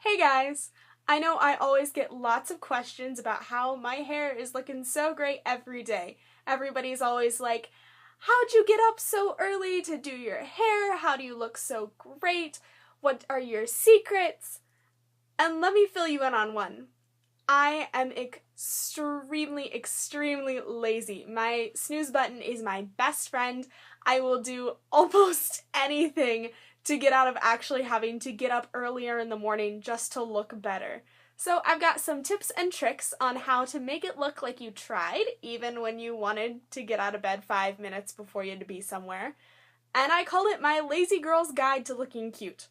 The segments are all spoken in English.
Hey guys! I know I always get lots of questions about how my hair is looking so great every day. Everybody's always like, how'd you get up so early to do your hair? How do you look so great? What are your secrets? And let me fill you in on one. I am extremely lazy. My snooze button is my best friend. I will do almost anything to get out of actually having to get up earlier in the morning just to look better. So I've got some tips and tricks on how to make it look like you tried, even when you wanted to get out of bed 5 minutes before you had to be somewhere. And I called it my Lazy Girl's Guide to Looking Cute,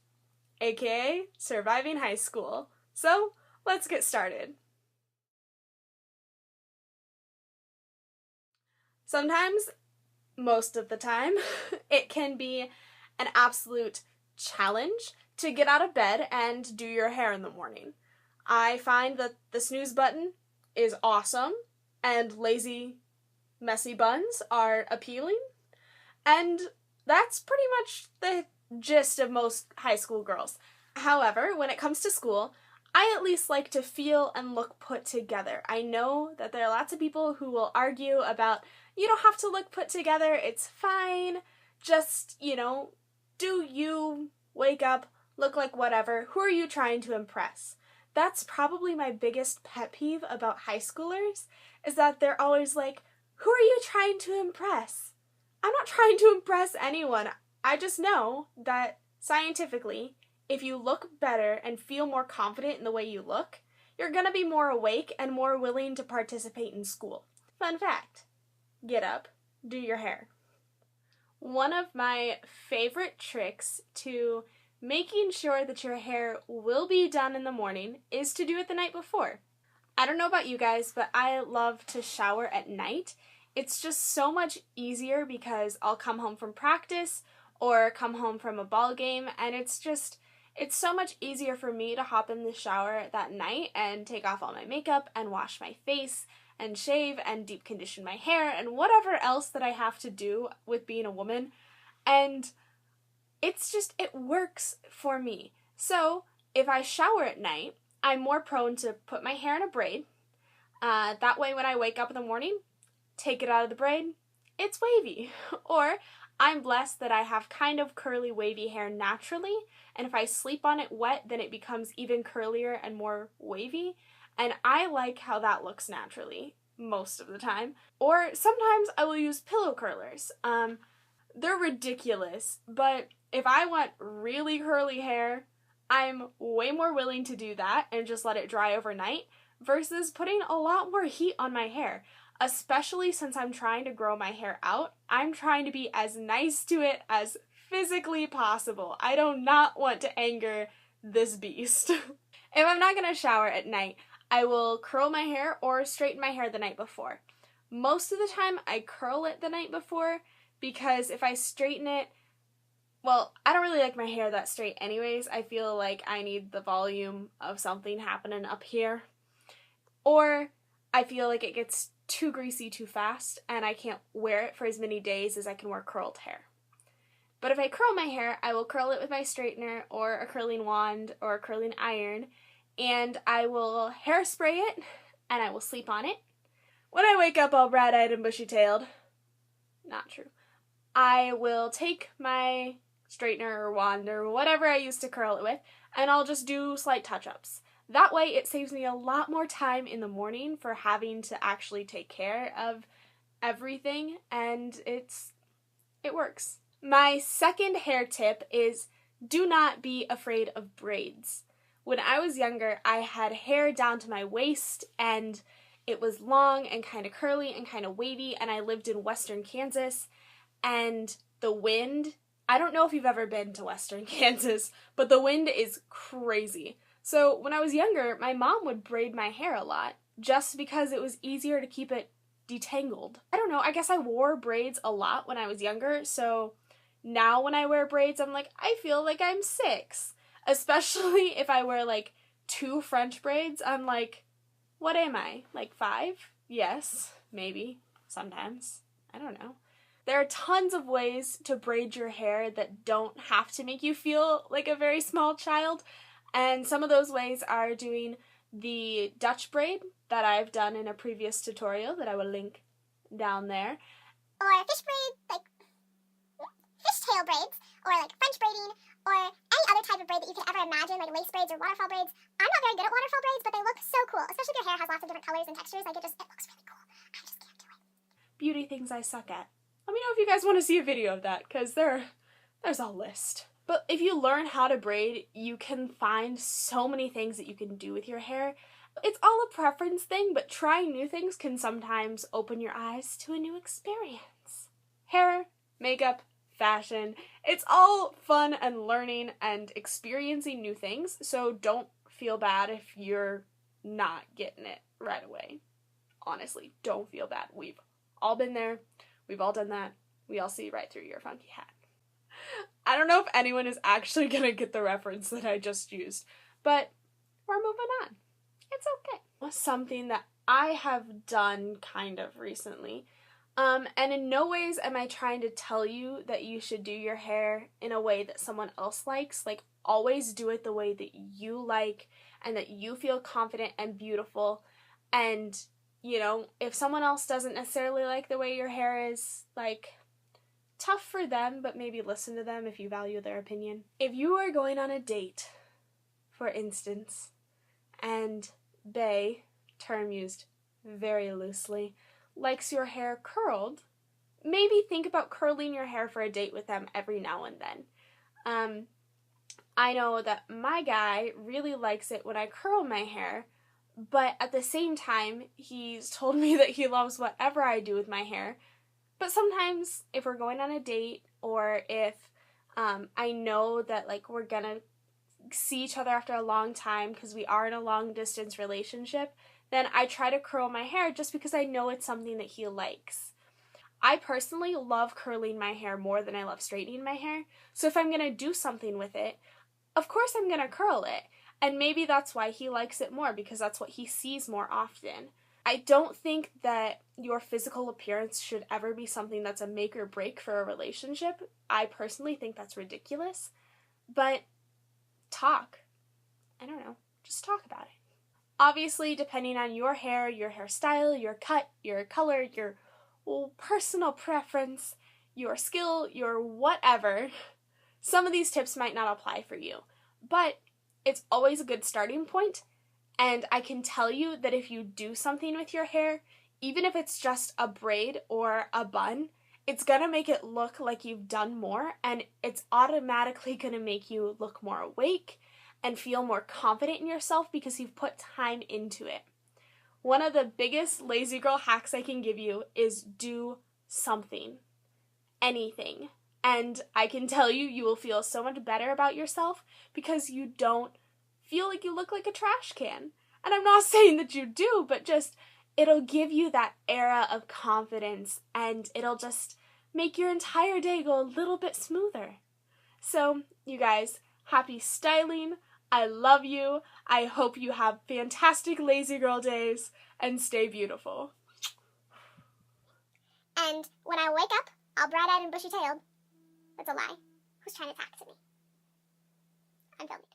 aka Surviving High School. So let's get started. Sometimes, most of the time, it can be an absolute challenge to get out of bed and do your hair in the morning. I find that the snooze button is awesome, and lazy, messy buns are appealing, and that's pretty much the gist of most high school girls. However, when it comes to school, I at least like to feel and look put together. I know that there are lots of people who will argue about, you don't have to look put together, it's fine, just, do you, wake up, look like whatever, who are you trying to impress? That's probably my biggest pet peeve about high schoolers, is that they're always like, who are you trying to impress? I'm not trying to impress anyone. I just know that scientifically, if you look better and feel more confident in the way you look, you're gonna be more awake and more willing to participate in school. Fun fact, get up, do your hair. One of my favorite tricks to making sure that your hair will be done in the morning is to do it the night before. I don't know about you guys, but I love to shower at night. It's just so much easier because I'll come home from practice or come home from a ball game, and it's so much easier for me to hop in the shower that night and take off all my makeup and wash my face and shave and deep condition my hair and whatever else that I have to do with being a woman. And it works for me. So if I shower at night, I'm more prone to put my hair in a braid. That way when I wake up in the morning, take it out of the braid, it's wavy. Or I'm blessed that I have kind of curly wavy hair naturally, and if I sleep on it wet, then it becomes even curlier and more wavy, and I like how that looks naturally most of the time. Or sometimes I will use pillow curlers. They're ridiculous, but if I want really curly hair, I'm way more willing to do that and just let it dry overnight versus putting a lot more heat on my hair. Especially since I'm trying to grow my hair out, I'm trying to be as nice to it as physically possible. I do not want to anger this beast. If I'm not going to shower at night, I will curl my hair or straighten my hair the night before. Most of the time, I curl it the night before because if I straighten it, well, I don't really like my hair that straight anyways. I feel like I need the volume of something happening up here. Or I feel like it gets too greasy too fast, and I can't wear it for as many days as I can wear curled hair. But if I curl my hair, I will curl it with my straightener or a curling wand or a curling iron, and I will hairspray it, and I will sleep on it. When I wake up all bright-eyed and bushy-tailed, not true, I will take my straightener or wand or whatever I used to curl it with, and I'll just do slight touch-ups. That way it saves me a lot more time in the morning for having to actually take care of everything, and it works. My second hair tip is do not be afraid of braids. When I was younger, I had hair down to my waist, and it was long and kind of curly and kind of wavy, and I lived in western Kansas, and the wind, I don't know if you've ever been to western Kansas, but the wind is crazy. So when I was younger, my mom would braid my hair a lot just because it was easier to keep it detangled. I don't know, I guess I wore braids a lot when I was younger, so now when I wear braids, I'm like, I feel like I'm 6. Especially if I wear like 2 French braids, I'm like, what am I? Like 5? Yes, maybe, sometimes. I don't know. There are tons of ways to braid your hair that don't have to make you feel like a very small child. And some of those ways are doing the Dutch braid that I've done in a previous tutorial that I will link down there. Or fish braid, like fishtail braids, or like French braiding, or any other type of braid that you could ever imagine, like lace braids or waterfall braids. I'm not very good at waterfall braids, but they look so cool, especially if your hair has lots of different colors and textures. Like it looks really cool. I just can't do it. Beauty things I suck at. Let me know if you guys want to see a video of that, because there's a list. But if you learn how to braid, you can find so many things that you can do with your hair. It's all a preference thing, but trying new things can sometimes open your eyes to a new experience. Hair, makeup, fashion, it's all fun and learning and experiencing new things, so don't feel bad if you're not getting it right away. Honestly, don't feel bad. We've all been there. We've all done that. We all see right through your funky hat. I don't know if anyone is actually gonna get the reference that I just used, but we're moving on. It's okay. Something that I have done kind of recently, and in no ways am I trying to tell you that you should do your hair in a way that someone else likes. Like, always do it the way that you like and that you feel confident and beautiful. And, you know, if someone else doesn't necessarily like the way your hair is, like, tough for them, but maybe listen to them if you value their opinion. If you are going on a date, for instance, and Bae, term used very loosely, likes your hair curled, maybe think about curling your hair for a date with them every now and then. I know that my guy really likes it when I curl my hair, but at the same time, he's told me that he loves whatever I do with my hair. But sometimes if we're going on a date, or if I know that like we're gonna see each other after a long time because we are in a long distance relationship, then I try to curl my hair just because I know it's something that he likes. I personally love curling my hair more than I love straightening my hair, so if I'm gonna do something with it, of course I'm gonna curl it. And maybe that's why he likes it more, because that's what he sees more often. I don't think that your physical appearance should ever be something that's a make or break for a relationship. I personally think that's ridiculous. But talk. I don't know. Just talk about it. Obviously, depending on your hairstyle, your cut, your color, your personal preference, your skill, your whatever, some of these tips might not apply for you. But it's always a good starting point. And I can tell you that if you do something with your hair, even if it's just a braid or a bun, it's going to make it look like you've done more, and it's automatically going to make you look more awake and feel more confident in yourself because you've put time into it. One of the biggest lazy girl hacks I can give you is do something. Anything. And I can tell you, you will feel so much better about yourself because you don't feel like you look like a trash can. And I'm not saying that you do, but just it'll give you that era of confidence, and it'll just make your entire day go a little bit smoother. So, you guys, happy styling. I love you. I hope you have fantastic lazy girl days, and stay beautiful. And when I wake up, all bright-eyed and bushy-tailed. That's a lie. Who's trying to talk to me? I'm filming.